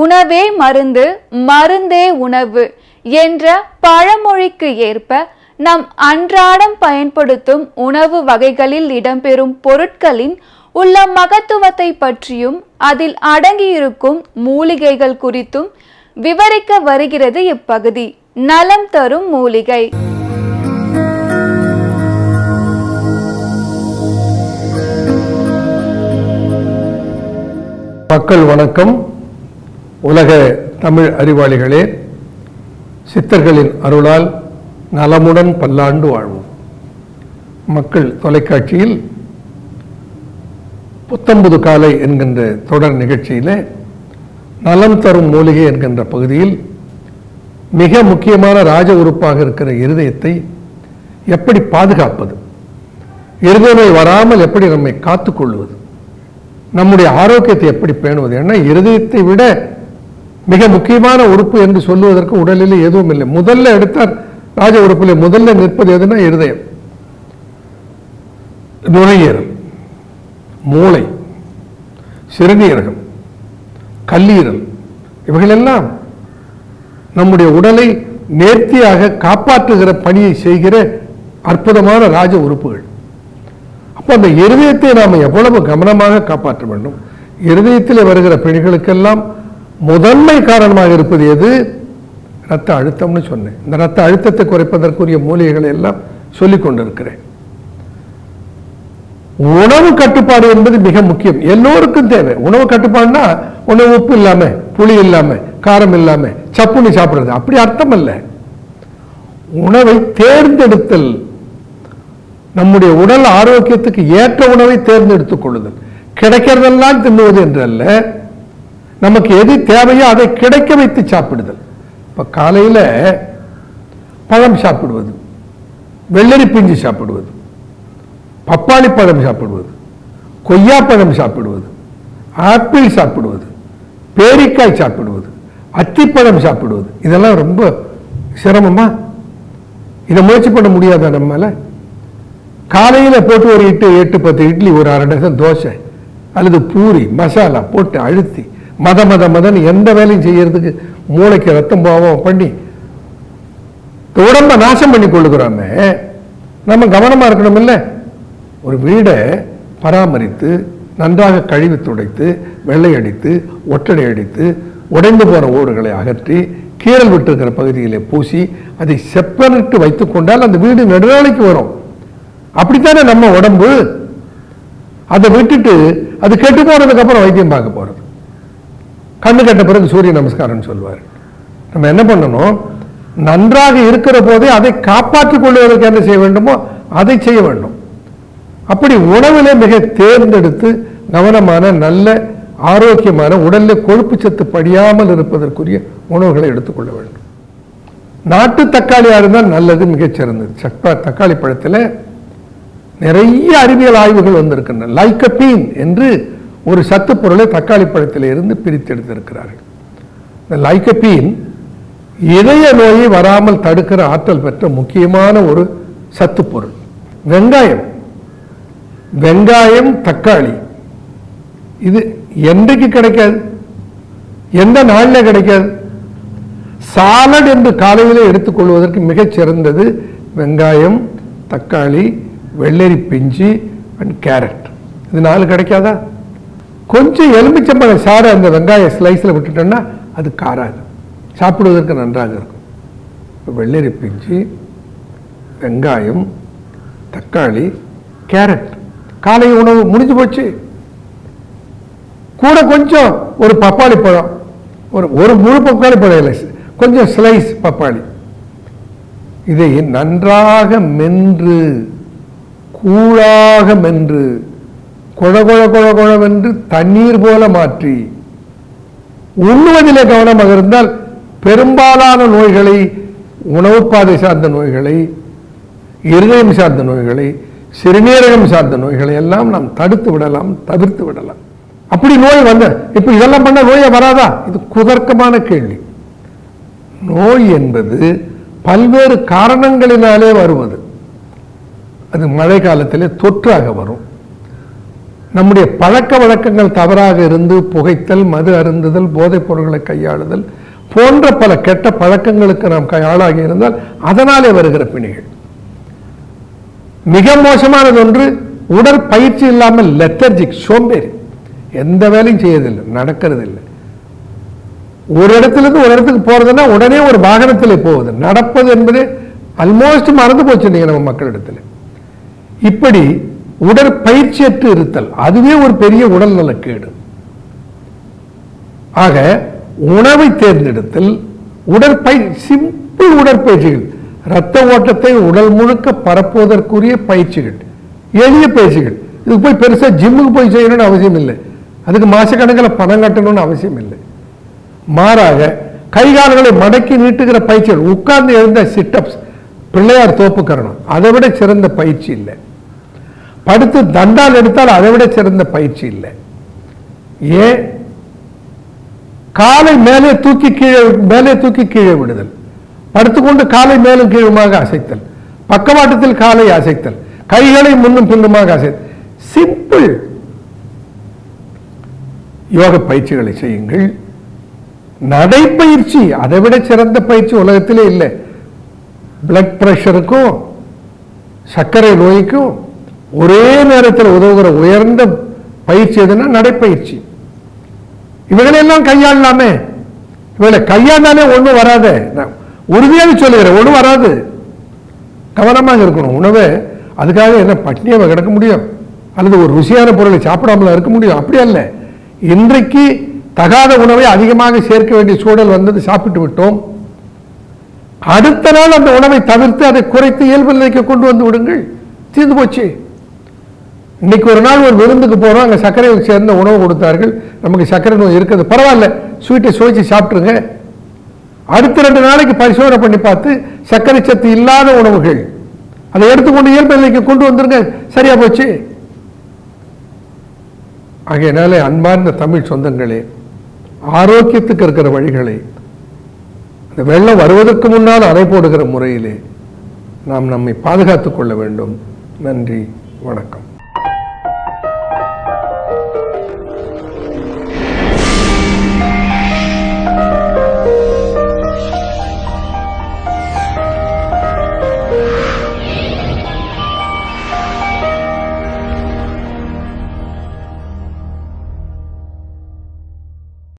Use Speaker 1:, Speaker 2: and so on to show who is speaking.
Speaker 1: உணவே மருந்து, மருந்தே உணவு என்ற பழமொழிக்கு ஏற்ப நம் அன்றாடம் பயன்படுத்தும் உணவு வகைகளில் இடம்பெறும் பொருட்களின் உள்ள மகத்துவத்தை பற்றியும் அதில் அடங்கியிருக்கும் மூலிகைகள் குறித்தும் விவரிக்க வருகிறது இப்பகுதி. நலம் தரும் மூலிகை.
Speaker 2: மக்கள் வணக்கம். உலக தமிழ் அறிவாளிகளே, சித்தர்களின் அருளால் நலமுடன் பல்லாண்டு வாழ்வோம். மக்கள் தொலைக்காட்சியில் புத்தம்புது காலை என்கின்ற தொடர் நிகழ்ச்சியிலே நலம் தரும் மூலிகை என்கின்ற பகுதியில் மிக முக்கியமான ராஜ உறுப்பாக இருக்கிற இருதயத்தை எப்படி பாதுகாப்பது, இருதய நோய் வராமல் எப்படி நம்மை காத்துக்கொள்வது, நம்முடைய ஆரோக்கியத்தை எப்படி பேணுவது. ஏன்னா இருதயத்தை விட மிக முக்கியமான உறுப்பு என்று சொல்லுவதற்கு உடலில் எதுவும் இல்லை. முதல்ல எடுத்தார் ராஜ உறுப்பில் முதல்ல நிற்பது எதுனா இருதயம், நுரையீரல், மூளை, சிறுநீரகம், கல்லீரல், இவைகளெல்லாம் நம்முடைய உடலை நேர்த்தியாக காப்பாற்றுகிற பணியை செய்கிற அற்புதமான ராஜ உறுப்புகள். அப்போ அந்த இருதயத்தை நாம் எவ்வளவு கவனமாக காப்பாற்ற வேண்டும். இருதயத்தில் வருகிற பிணிகளுக்கெல்லாம் முதன்மை காரணமாக இருப்பது எது? இரத்த அழுத்தம்னு சொன்னேன். இந்த இரத்த அழுத்தத்தை குறைப்பதற்குரிய மூலிகைகளை எல்லாம் சொல்லிக் கொண்டிருக்கிறேன். உணவு கட்டுப்பாடு என்பது மிக முக்கியம், எல்லோருக்கும் தேவை. உணவு கட்டுப்பாடுனா உணவு உப்பு இல்லாம, புளி இல்லாம, காரம் இல்லாம சப்புன்னு சாப்பிடுறது, அப்படி அர்த்தம் அல்ல. உணவை தேர்ந்தெடுத்தல், நம்முடைய உடல் ஆரோக்கியத்துக்கு ஏற்ற உணவை தேர்ந்தெடுத்துக் கொள்ளுதல். கிடைக்கிறதெல்லாம் தின்னுவது என்று அல்ல, நமக்கு எது தேவையோ அதை கிடைக்க வைத்து சாப்பிடுதல். இப்ப காலையில பழம் சாப்பிடுவது, வெள்ளரி பிஞ்சு சாப்பிடுவது, பப்பாளி பழம் சாப்பிடுவது, கொய்யாப்பழம் சாப்பிடுவது, ஆப்பிள் சாப்பிடுவது, பேரிக்காய் சாப்பிடுவது, அத்திப்பழம் சாப்பிடுவது, இதெல்லாம் ரொம்ப சிரமமா? இதை முயற்சி பண்ண முடியாதா நம்மால? காலையில போட்டு ஒரு 8-10 இட்லி, ஒரு அரை டசன் தோசை அல்லது பூரி மசாலா போட்டு அழுத்தி மதன் எந்த வேலையும் செய்யறதுக்கு மூளைக்கு ரத்தம் போவோம் பண்ணி உடம்ப நாசம் பண்ணி கொள்ளுகிறோமே. நம்ம கவனமா இருக்கணும். இல்லை, ஒரு வீடை பராமரித்து நன்றாக கழுவி துடைத்து வெள்ளை அடித்து ஒட்டடை அடித்து உடைந்து போன ஓடுகளை அகற்றி கீறல் விட்டுருக்கிற பகுதியிலே பூசி அதை செப்பனிட்டு வைத்துக் கொண்டால் அந்த வீடு நெடுநாளைக்கு வரும். அப்படித்தானே நம்ம உடம்பு. அதை விட்டுட்டு அது கெட்டு போனதுக்கு அப்புறம் வைத்தியம் பார்க்க போறது. கண்ணு கெட்ட பிறகு சூரிய நமஸ்காரம் சொல்வார். நம்ம என்ன பண்ணணும்? நன்றாக இருக்கிற போதே அதை காப்பாற்றிக் கொள்வதற்கு என்ன செய்ய வேண்டுமோ அதை செய்ய வேண்டும். அப்படி உணவிலே மிக தேர்ந்தெடுத்து கவனமான நல்ல ஆரோக்கியமான உடலில் கொழுப்பு சத்து படியாமல் இருப்பதற்குரிய உணவுகளை எடுத்துக்கொள்ள வேண்டும். நாட்டு தக்காளியா இருந்தால் நல்லது, மிகச்சிறந்தது. தக்காளி பழத்தில் நிறைய அறிவியல் ஆய்வுகள் வந்திருக்கின்றன. லைக்கோபீன் என்று ஒரு சத்து பொருளை தக்காளி பழத்தில் இருந்து பிரித்தெடுத்திருக்கிறார்கள். இந்த லைக்கோபீன் இதய நோயை வராமல் தடுக்கிற ஆற்றல் பெற்ற முக்கியமான ஒரு சத்து பொருள். வெங்காயம், தக்காளி இது என்றைக்கு கிடைக்காது, எந்த நாளில் கிடைக்காது. சாலட் என்று காலையிலே எடுத்துக்கொள்வதற்கு மிகச் சிறந்தது வெங்காயம், தக்காளி, வெள்ளரி பிஞ்சு அண்ட் கேரட். இது 4 கிடைக்காதா? கொஞ்சம் எலுமிச்சம்பழம் சாறு அந்த வெங்காய ஸ்லைஸில் விட்டுட்டோம்னா அது காராது, சாப்பிடுவதற்கு நன்றாக இருக்கும். இப்போ வெள்ளரி பிஞ்சு, வெங்காயம், தக்காளி, கேரட் காலை உணவு முடிஞ்சு போச்சு. கூட கொஞ்சம் ஒரு பப்பாளி பழம், ஒரு முழு பப்பாளி பழம் இல்லை, கொஞ்சம் ஸ்லைஸ் பப்பாளி. இதை நன்றாக மென்று கூழாக மென்று குழவென்று தண்ணீர் போல மாற்றி உண்ணுவதிலே கவனமாக இருந்தால் பெரும்பாலான நோய்களை, உணவு பாதை சார்ந்த நோய்களை, இருதயம் சார்ந்த நோய்களை, சிறுநீரகம் சார்ந்த நோய்களை எல்லாம் நாம் தடுத்து விடலாம், தவிர்த்து விடலாம். அப்படி நோய் வந்த இப்ப இதெல்லாம் பண்ண நோயை வராதா? இது குதர்க்கமான கேள்வி. நோய் என்பது பல்வேறு காரணங்களினாலே வருவது. அது மழை காலத்திலே தொற்றாக வரும், நம்முடைய பழக்க வழக்கங்கள் தவறாக இருந்து புகைத்தல், மது அருந்துதல், போதைப் பொருட்களை கையாளுதல் போன்ற பல கெட்ட பழக்கங்களுக்கு நாம் ஆளாகி இருந்தால் அதனாலே வருகிற பிணிகள். மிக மோசமானது ஒன்று, உடற்பயிற்சி இல்லாமல் லெத்தர்ஜிக், சோம்பேறி, எந்த வேலையும் செய்யறதில்லை, நடக்கிறது இல்லை. ஒரு இடத்துலேருந்து ஒரு இடத்துக்கு போறதுன்னா உடனே ஒரு வாகனத்தில் போகுது, நடப்பது என்பது ஆல்மோஸ்ட் மறந்து போச்சு நீங்க நம்ம மக்களிடத்தில். இப்படி உடற்பயிற்சியற்று இருத்தல், அதுவே ஒரு பெரிய உடல் நலக்கேடு. ஆக உணவை தேர்ந்தெடுத்தல், சிம்பிள் உடற்பயிற்சிகள், இரத்த ஓட்டத்தை உடல் முழுக்க பரப்புவதற்குரிய பயிற்சிகள், எளிய பயிற்சிகள். இதுக்கு போய் பெருசா ஜிம்முக்கு போய் செய்யணும்னு அவசியம் இல்லை, அதுக்கு மாசக்கணக்கில் பணம் கட்டணும்னு அவசியம் இல்லை. மாறாக கைகால்களை மடக்கி நீட்டுகிற பயிற்சிகள், உட்கார்ந்து எழுந்த சிட்டப்ஸ், பிள்ளையார் தோப்புக்கரணம், அதை விட சிறந்த பயிற்சி இல்லை. படுத்து தண்டால் எடுத்தால் அதை விட சிறந்த பயிற்சி இல்லை. ஏன்? காலை மேலே தூக்கி கீழே விடுதல், படுத்துக்கொண்டு காலை மேலும் கீழுமாக அசைத்தல், பக்கவாட்டத்தில் காலை அசைத்தல், கைகளை முன்னும் பின்னுமாக அசைத்தல், சிம்பிள் யோக பயிற்சிகளை செய்யுங்கள். நடைப்பயிற்சி அதை விட சிறந்த பயிற்சி உலகத்திலே இல்லை. பிளட் பிரஷருக்கும் சர்க்கரை நோய்க்கும் ஒரே நேரத்தில் உதவுகிற உயர்ந்த பயிற்சி எதுன்னா நடைப்பயிற்சி. இவைகளெல்லாம் கையாளலாமே, இவளை கையாண்டாலே ஒன்றும் வராது, உறுதியாக சொல்லுகிறேன், ஒன்றும் வராது. கவனமாக இருக்கணும். உணவை அதுக்காக என்ன பட்னியாக கிடக்க முடியும், அல்லது ஒரு ருசியான பொருளை சாப்பிடாமல இருக்க முடியும்? அப்படி அல்ல. இன்றைக்கு தகாத உணவை அதிகமாக சேர்க்க வேண்டிய சூழல் வந்தது, சாப்பிட்டு விட்டோம். அடுத்த நாள் அந்த உணவை தவிர்த்து அதை குறைத்து இயல்பு நிலைக்கு கொண்டு வந்து விடுங்கள், தீர்ந்து போச்சு. இன்னைக்கு ஒரு நாள் ஒரு விருந்துக்கு போறோம், அங்கே சர்க்கரை சேர்ந்த உணவு கொடுத்தார்கள், நமக்கு சர்க்கரை நோய் இருக்குது, பரவாயில்ல, ஸ்வீட்டை சுவைச்சு சாப்பிட்டுருங்க. அடுத்த 2 நாளைக்கு பரிசோதனை பண்ணி பார்த்து சர்க்கரை சத்து இல்லாத உணவுகள், அதை எடுத்துக்கொண்டு இயல்பு நிலைக்கு கொண்டு வந்துருங்க, சரியா போச்சு. ஆகையினாலே அன்பார்ந்த தமிழ் சொந்தங்களே, ஆரோக்கியத்துக்கு இருக்கிற வழிகளை, இந்த வெள்ளம் வருவதற்கு முன்னால் அணை போடுகிற முறையிலே நாம் நம்மை பாதுகாத்துக் கொள்ள வேண்டும். நன்றி, வணக்கம்.